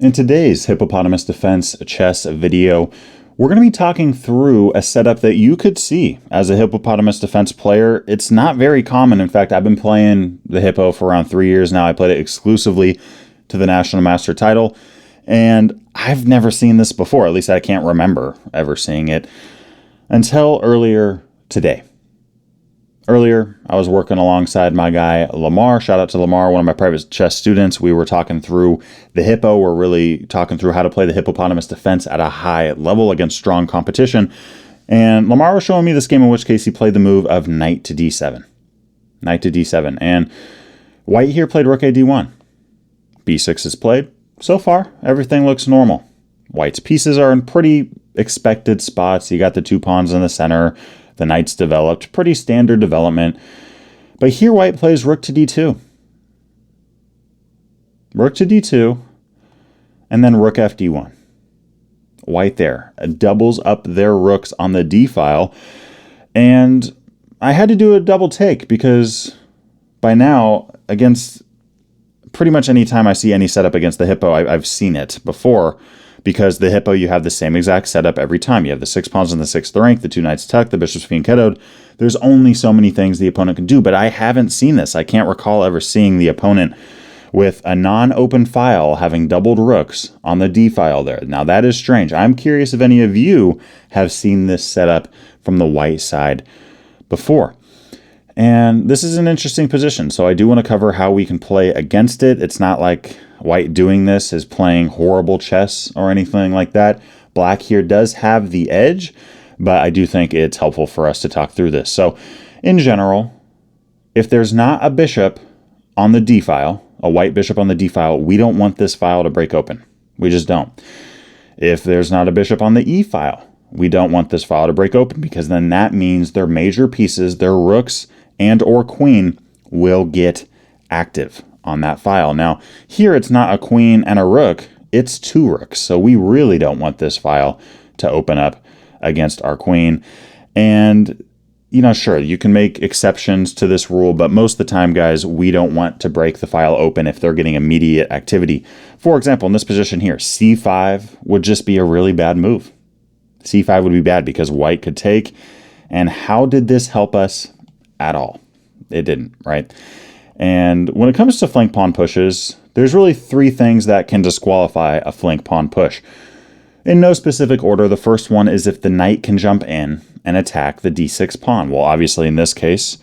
In today's Hippopotamus Defense chess video, we're going to be talking through a setup that you could see as a Hippopotamus Defense player. It's not very common. In fact, I've been playing the Hippo for around 3 years now. I played it exclusively to the National Master title, and I've never seen this before. At least I can't remember ever seeing it until earlier today. Earlier, I was working alongside my guy, Lamar. Shout out to Lamar, one of my private chess students. We were talking through the Hippo. We're really talking through how to play the Hippopotamus Defense at a high level against strong competition. And Lamar was showing me this game in which case he played the move of knight to d7. Knight to d7. And white here played rook a d1. b6 is played. So far, everything looks normal. White's pieces are in pretty expected spots. You got the two pawns in the center. The knight's developed, pretty standard development. But here white plays rook to d2. Rook to d2, and then rook fd1. White there doubles up their rooks on the d file. And I had to do a double take because by now, against pretty much any time I see any setup against the Hippo, I've seen it before. Because the Hippo, you have the same exact setup every time. You have the 6 pawns in the 6th rank, the 2 knights tucked, the bishops fianchettoed. There's only so many things the opponent can do, but I haven't seen this. I can't recall ever seeing the opponent with a non-open file having doubled rooks on the d file there. Now that is strange. I'm curious if any of you have seen this setup from the white side before. And this is an interesting position, so I do want to cover how we can play against it. It's not like white doing this is playing horrible chess or anything like that. Black here does have the edge, but I do think it's helpful for us to talk through this. So in general, if there's not a bishop on the d file, a white bishop on the d file, we don't want this file to break open. We just don't. If there's not a bishop on the e file, we don't want this file to break open because then that means their major pieces, their rooks and or queen, will get active on that file. Now, here it's not a queen and a rook, it's 2 rooks. So we really don't want this file to open up against our queen. And, you know, sure, you can make exceptions to this rule, but most of the time, guys, we don't want to break the file open if they're getting immediate activity. For example, in this position here, c5 would just be a really bad move. c5 would be bad because white could take. And how did this help us at all? It didn't, right? And when it comes to flank pawn pushes, there's really 3 things that can disqualify a flank pawn push. In no specific order, the first one is if the knight can jump in and attack the d6 pawn. Well, obviously in this case,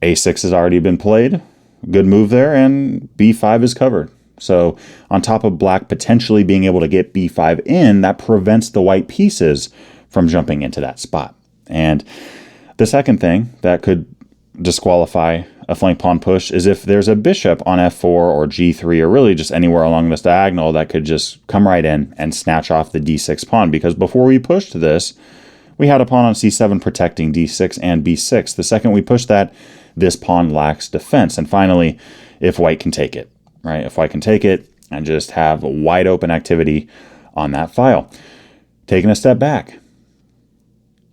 a6 has already been played. Good move there, and b5 is covered. So on top of black potentially being able to get b5 in, that prevents the white pieces from jumping into that spot. And the second thing that could disqualify a flank pawn push is if there's a bishop on f4 or g3 or really just anywhere along this diagonal that could just come right in and snatch off the d6 pawn, because before we pushed this, we had a pawn on c7 protecting d6 and b6. The second we push that, this pawn lacks defense. And finally, if white can take it, right? If white can take it and just have wide open activity on that file. Taking a step back,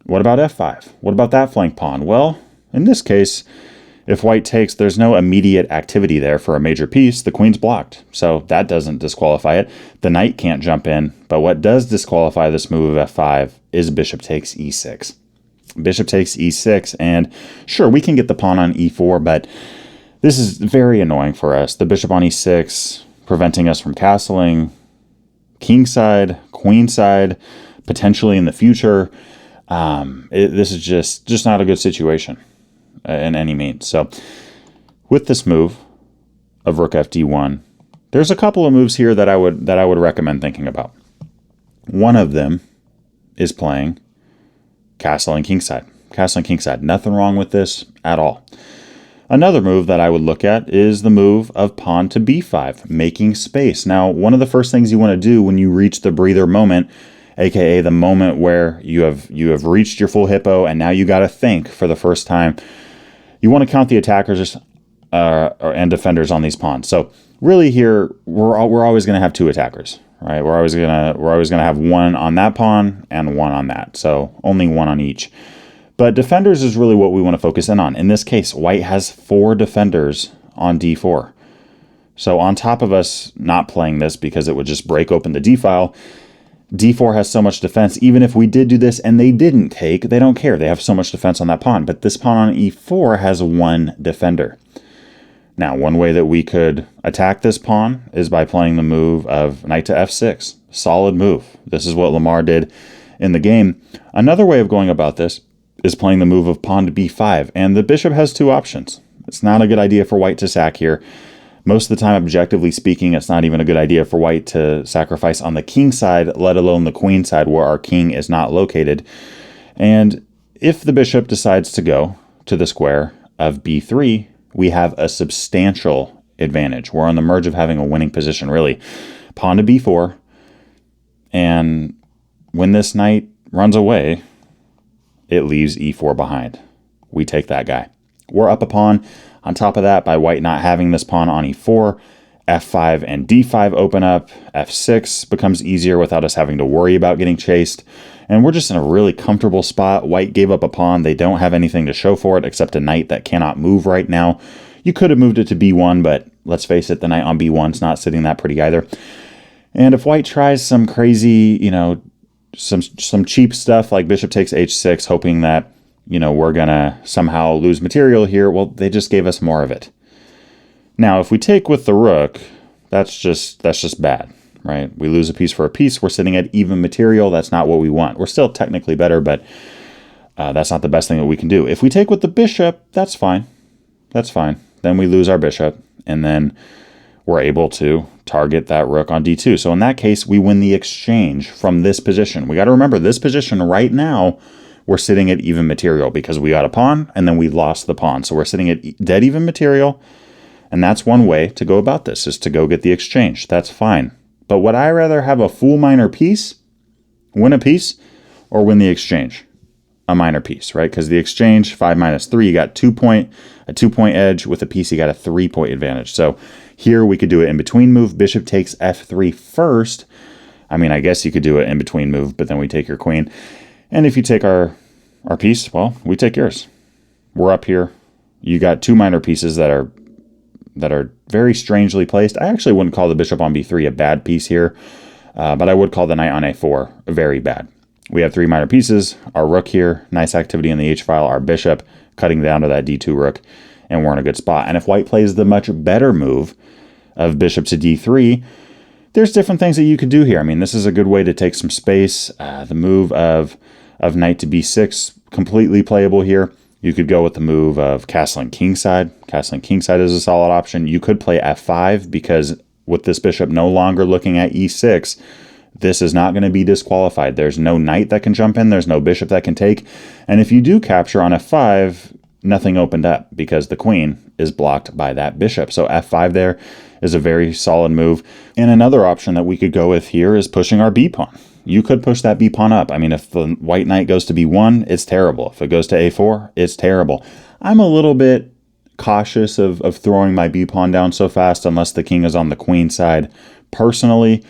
what about f5? What about that flank pawn? Well, in this case, if white takes, there's no immediate activity there for a major piece. The queen's blocked, so that doesn't disqualify it. The knight can't jump in, but what does disqualify this move of f5 is bishop takes e6. Bishop takes e6, and sure, we can get the pawn on e4, but this is very annoying for us. The bishop on e6, preventing us from castling, kingside, queenside, potentially in the future. This is just not a good situation in any means. So with this move of rook fd1, there's a couple of moves here that I would recommend thinking about. One of them is playing castle and kingside. Castle and kingside. Nothing wrong with this at all. Another move that I would look at is the move of pawn to b5, making space. Now, one of the first things you want to do when you reach the breather moment, aka the moment where you have reached your full hippo and now you got to think for the first time, you want to count the attackers and defenders on these pawns. So really here, we're always going to have 2 attackers, right? We're always gonna have 1 on that pawn and 1 on that. So only 1 on each. But defenders is really what we want to focus in on. In this case, white has 4 defenders on d4. So on top of us not playing this because it would just break open the D file, D4 has so much defense. Even if we did do this and they didn't take, they don't care. They have so much defense on that pawn. But this pawn on E4 has one defender. Now, one way that we could attack this pawn is by playing the move of knight to F6. Solid move. This is what Lamar did in the game. Another way of going about this is playing the move of pawn to B5. And the bishop has two options. It's not a good idea for white to sack here. Most of the time, objectively speaking, it's not even a good idea for white to sacrifice on the king side, let alone the queen side where our king is not located. And if the bishop decides to go to the square of B3, we have a substantial advantage. We're on the merge of having a winning position, really. Pawn to B4, and when this knight runs away, it leaves E4 behind. We take that guy. We're up a pawn. On top of that, by white not having this pawn on E4, F5 and D5 open up. F6 becomes easier without us having to worry about getting chased. And we're just in a really comfortable spot. White gave up a pawn. They don't have anything to show for it except a knight that cannot move right now. You could have moved it to B1, but let's face it, the knight on B1 is not sitting that pretty either. And if white tries some crazy, some cheap stuff like bishop takes H6, hoping that we're going to somehow lose material here, well, they just gave us more of it. Now, if we take with the rook, that's just bad, right? We lose a piece for a piece. We're sitting at even material. That's not what we want. We're still technically better, but that's not the best thing that we can do. If we take with the bishop, that's fine. That's fine. Then we lose our bishop, and then we're able to target that rook on D2. So in that case, we win the exchange from this position. We got to remember, this position right now, we're sitting at even material because we got a pawn and then we lost the pawn. So we're sitting at dead even material. And that's one way to go about this, is to go get the exchange. That's fine. But would I rather have a full minor piece, win a piece, or win the exchange? A minor piece, right? Because the exchange, 5 minus 3, you got a 2-point edge. With a piece, you got a 3-point advantage. So here we could do it in between move. Bishop takes F3 first. I mean, I guess you could do it in between move, but then we take your queen. And if you take our piece, well, we take yours. We're up here. You got two minor pieces that are very strangely placed. I actually wouldn't call the bishop on B3 a bad piece here, but I would call the knight on A4 very bad. We have three minor pieces. Our rook here, nice activity in the H file. Our bishop cutting down to that D2 rook, and we're in a good spot. And if white plays the much better move of bishop to D3, there's different things that you could do here. I mean, this is a good way to take some space. The move of knight to B6, completely playable here. You could go with the move of castling kingside. Castling kingside is a solid option. You could play F5 because with this bishop no longer looking at E6, this is not going to be disqualified. There's no knight that can jump in. There's no bishop that can take. And if you do capture on F5, nothing opened up because the queen is blocked by that bishop. So F5 there is a very solid move. And another option that we could go with here is pushing our B pawn. You could push that B pawn up. I mean, if the white knight goes to B1, it's terrible. If it goes to A4, it's terrible. I'm a little bit cautious of throwing my B pawn down so fast unless the king is on the queen side personally.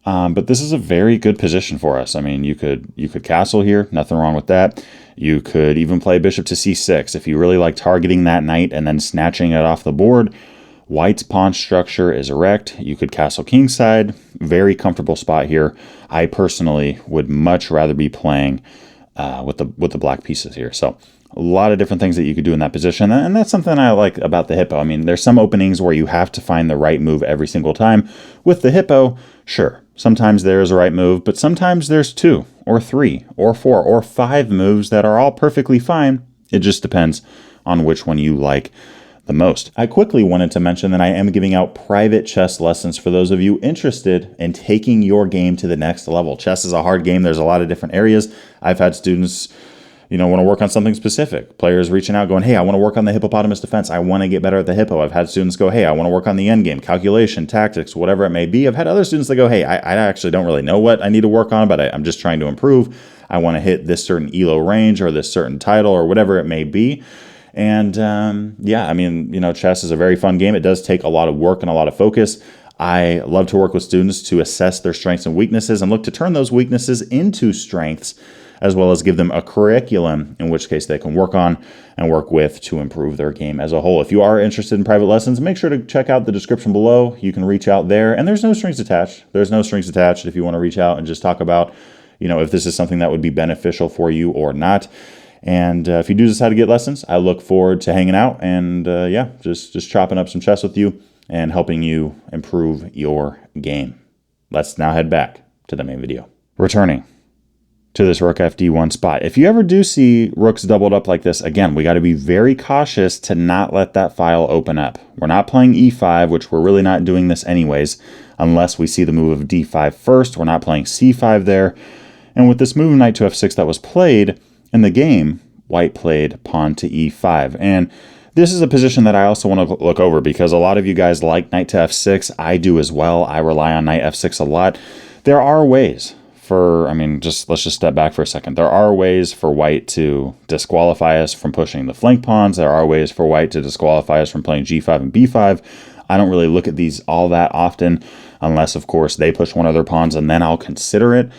But this is a very good position for us. I mean, you could castle here. Nothing wrong with that. You could even play bishop to C6 if you really like targeting that knight and then snatching it off the board. White's pawn structure is erect. You could castle kingside. Very comfortable spot here. I personally would much rather be playing with the black pieces here. So a lot of different things that you could do in that position. And that's something I like about the hippo. I mean, there's some openings where you have to find the right move every single time. With the hippo, sure, sometimes there's a right move, but sometimes there's 2 or 3 or 4 or 5 moves that are all perfectly fine. It just depends on which one you like the most. I quickly wanted to mention that I am giving out private chess lessons for those of you interested in taking your game to the next level. Chess is a hard game. There's a lot of different areas. I've had students, want to work on something specific. Players reaching out going, hey, I want to work on the hippopotamus defense. I want to get better at the hippo. I've had students go, hey, I want to work on the endgame, calculation, tactics, whatever it may be. I've had other students that go, hey, I actually don't really know what I need to work on, but I'm just trying to improve. I want to hit this certain ELO range or this certain title or whatever it may be. And chess is a very fun game. It does take a lot of work and a lot of focus. I love to work with students to assess their strengths and weaknesses and look to turn those weaknesses into strengths as well as give them a curriculum in which case they can work on and work with to improve their game as a whole. If you are interested in private lessons, make sure to check out the description below. You can reach out there, and there's no strings attached. There's no strings attached if you want to reach out and just talk about, if this is something that would be beneficial for you or not. And if you do decide to get lessons, I look forward to hanging out and just chopping up some chess with you and helping you improve your game. Let's now head back to the main video. Returning to this rook fd1 spot. If you ever do see rooks doubled up like this, again, we got to be very cautious to not let that file open up. We're not playing e5, which we're really not doing this anyways, unless we see the move of d5 first. We're not playing c5 there. And with this move of knight to f6 that was played in the game, white played pawn to e5. And this is a position that I also want to look over because a lot of you guys like knight to f6. I do as well. I rely on knight f6 a lot. There are ways let's just step back for a second. There are ways for white to disqualify us from pushing the flank pawns. There are ways for white to disqualify us from playing g5 and b5. I don't really look at these all that often unless, of course, they push one of their pawns, and then I'll consider it.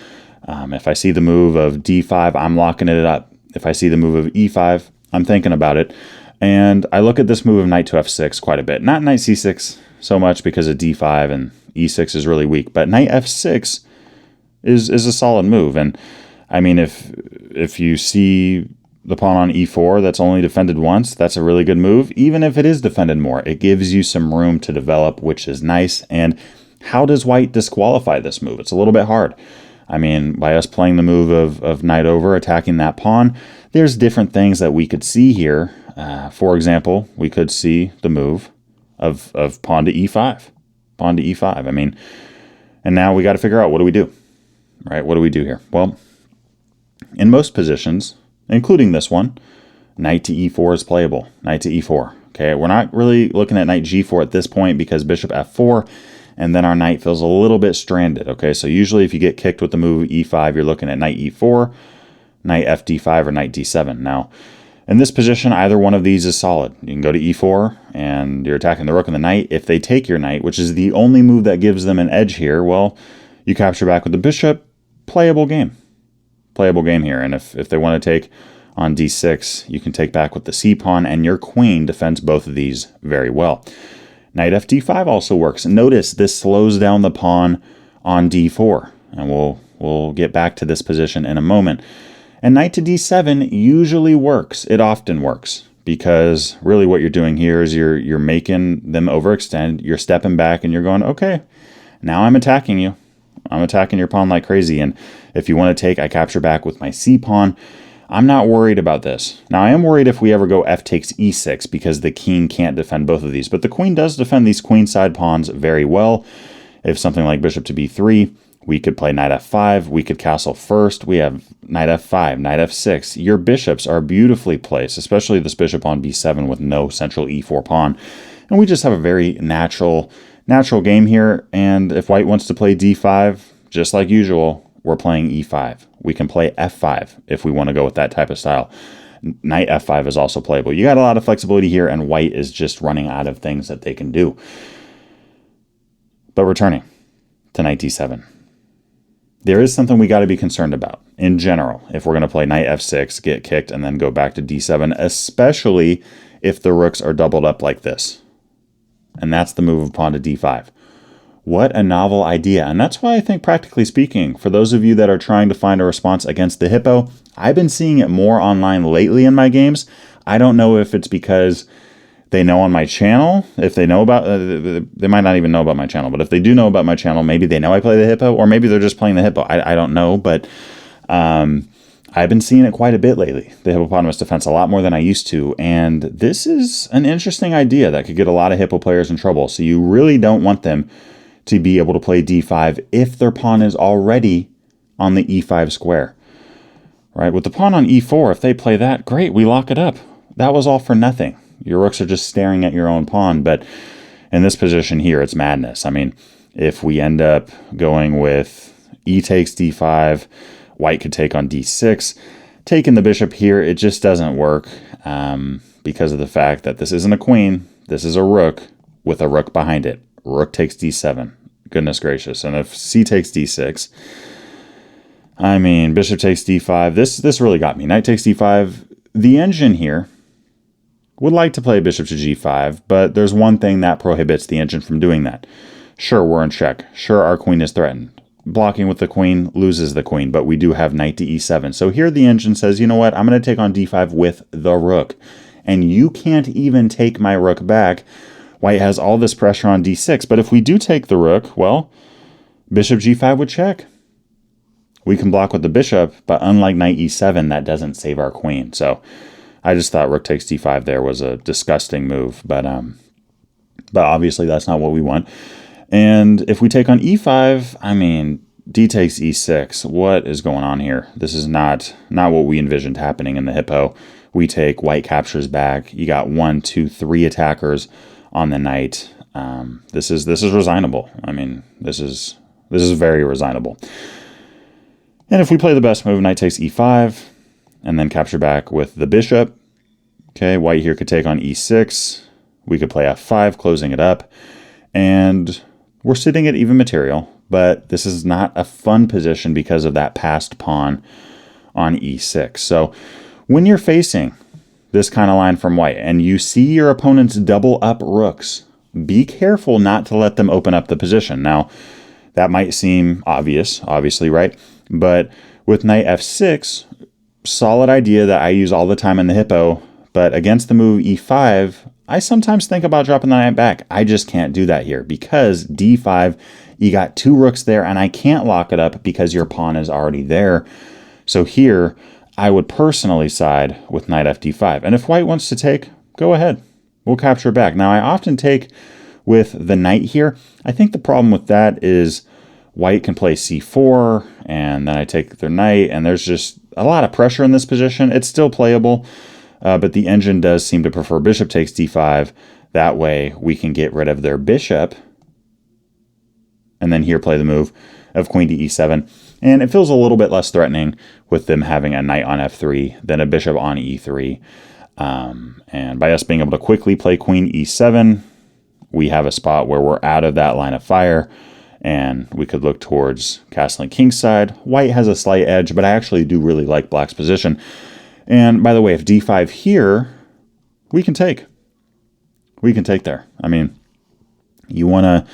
If I see the move of d5, I'm locking it up. If I see the move of e5, I'm thinking about it. And I look at this move of knight to f6 quite a bit. Not knight c6 so much because of d5 and e6 is really weak, but knight f6 is a solid move. And I mean, if you see the pawn on e4 that's only defended once, that's a really good move. Even if it is defended more, it gives you some room to develop, which is nice. And how does white disqualify this move? It's a little bit hard. I mean, by us playing the move of knight over, attacking that pawn, there's different things that we could see here. For example, we could see the move of pawn to e5. Pawn to e5. I mean, and now we got to figure out, what do we do? Right? What do we do here? Well, in most positions, including this one, knight to e4 is playable. Knight to e4. Okay, we're not really looking at knight g4 at this point because bishop f4, and then our knight feels a little bit stranded. Okay, so usually if you get kicked with the move e5, you're looking at knight e4, knight fd5, or knight d7. Now, in this position, either one of these is solid. You can go to e4, and you're attacking the rook and the knight. If they take your knight, which is the only move that gives them an edge here, well, you capture back with the bishop. Playable game. Playable game here. And if they want to take on d6, you can take back with the c-pawn, and your queen defends both of these very well. Knight fd5 also works. Notice this slows down the pawn on d4, and we'll get back to this position in a moment. And knight to d7 usually works. It often works because really what you're doing here is you're making them overextend. You're stepping back and you're going, okay, now I'm attacking you. I'm attacking your pawn like crazy. And if you want to take, I capture back with my c-pawn. I'm not worried about this. Now, I am worried if we ever go f takes e6 because the king can't defend both of these. But the queen does defend these queenside pawns very well. If something like bishop to b3, we could play knight f5. We could castle first. We have knight f5, knight f6. Your bishops are beautifully placed, especially this bishop on b7 with no central e4 pawn. And we just have a very natural game here. And if white wants to play d5, just like usual, we're playing e5. We can play f5 if we want to go with that type of style. Knight f5 is also playable. You got a lot of flexibility here, and white is just running out of things that they can do. But returning to knight d7. There is something we got to be concerned about in general if we're going to play knight f6, get kicked, and then go back to d7, especially if the rooks are doubled up like this. And that's the move of pawn to d5. What a novel idea. And that's why I think, practically speaking, for those of you that are trying to find a response against the hippo, I've been seeing it more online lately in my games. I don't know if it's because they know on my channel, if they know about, they might not even know about my channel, but if they do know about my channel, maybe they know I play the hippo, or maybe they're just playing the hippo. I don't know, but I've been seeing it quite a bit lately, the hippopotamus defense, a lot more than I used to, and this is an interesting idea that could get a lot of hippo players in trouble. So you really don't want them to be able to play d5 if their pawn is already on the e5 square. Right? With the pawn on e4, if they play that, great, we lock it up. That was all for nothing. Your rooks are just staring at your own pawn, but in this position here, it's madness. I mean, if we end up going with e takes d5, white could take on d6. Taking the bishop here, it just doesn't work because of the fact that this isn't a queen. This is a rook with a rook behind it. Rook takes d7. Goodness gracious. And if c takes d6, I mean, bishop takes d5. This really got me. Knight takes d5. The engine here would like to play bishop to g5, but there's one thing that prohibits the engine from doing that. Sure, we're in check. Sure, our queen is threatened. Blocking with the queen loses the queen, but we do have knight to e7. So here the engine says, you know what, I'm going to take on d5 with the rook. And you can't even take my rook back. White has all this pressure on d6, but if we do take the rook, well, bishop g5 would check. We can block with the bishop, but unlike knight e7, that doesn't save our queen. So I just thought rook takes d5 there was a disgusting move, but obviously that's not what we want. And if we take on e5, I mean, d takes e6. What is going on here? This is not what we envisioned happening in the hippo. We take, white captures back. You got 1, 2, 3 attackers on the knight. This is resignable. I mean, this is very resignable. And if we play the best move, knight takes e5, and then capture back with the bishop. Okay, white here could take on e6. We could play f5, closing it up. And we're sitting at even material, but this is not a fun position because of that passed pawn on e6. So when you're facing this kind of line from white and you see your opponents double up rooks, be careful not to let them open up the position. Now, that might seem obvious, obviously, right? But with knight f6, solid idea that I use all the time in the hippo, but against the move e5, I sometimes think about dropping the knight back. I just can't do that here because d5, you got 2 rooks there and I can't lock it up because your pawn is already there. So here, I would personally side with knight fd5. And if white wants to take, go ahead. We'll capture it back. Now, I often take with the knight here. I think the problem with that is white can play c4, and then I take their knight, and there's just a lot of pressure in this position. It's still playable. But the engine does seem to prefer bishop takes d5. That way we can get rid of their bishop. And then here play the move of queen to e7. And it feels a little bit less threatening with them having a knight on f3 than a bishop on e3. And by us being able to quickly play queen e7, we have a spot where we're out of that line of fire. And we could look towards castling kingside. White has a slight edge, but I actually do really like black's position. And by the way, if d5 here, we can take. We can take there. I mean, you want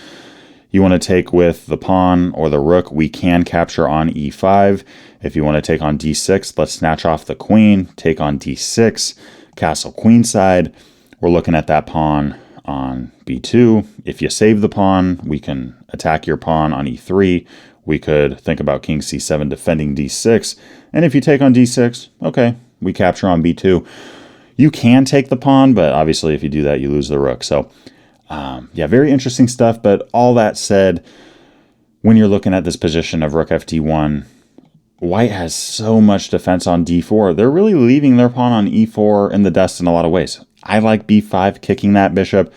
to take with the pawn or the rook, we can capture on e5. If you want to take on d6, let's snatch off the queen, take on d6, castle queenside. We're looking at that pawn on b2. If you save the pawn, we can attack your pawn on e3. We could think about king c7 defending d6. And if you take on d6, okay, we capture on b2. You can take the pawn, but obviously if you do that, you lose the rook. So, yeah, very interesting stuff. But all that said, when you're looking at this position of rook ft1, white has so much defense on d4. They're really leaving their pawn on e4 in the dust in a lot of ways. I like b5, kicking that bishop.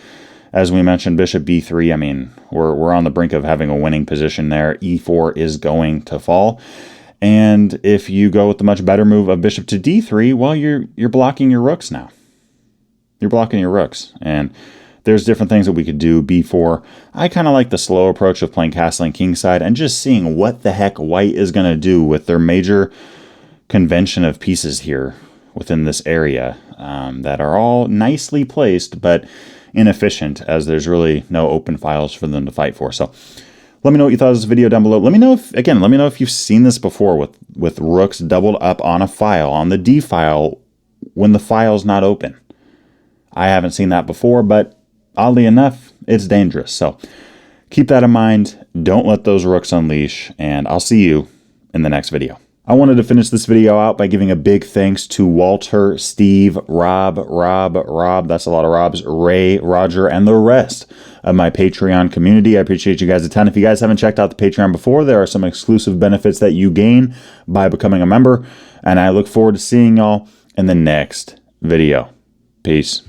As we mentioned, bishop b3, I mean, we're on the brink of having a winning position there. e4 is going to fall. And if you go with the much better move of bishop to d3, well, you're blocking your rooks now. You're blocking your rooks. And there's different things that we could do. b4, I kind of like the slow approach of playing castling kingside and just seeing what the heck white is going to do with their major convention of pieces here within this area that are all nicely placed, but inefficient, as there's really no open files for them to fight for. So let me know what you thought of this video down below. Let me know if you've seen this before with rooks doubled up on a file, on the D file, when the file's not open. I haven't seen that before, but oddly enough, it's dangerous. So keep that in mind. Don't let those rooks unleash, and I'll see you in the next video. I wanted to finish this video out by giving a big thanks to Walter, Steve, Rob, that's a lot of Robs, Ray, Roger, and the rest of my Patreon community. I appreciate you guys a ton. If you guys haven't checked out the Patreon before, there are some exclusive benefits that you gain by becoming a member, and I look forward to seeing y'all in the next video. Peace.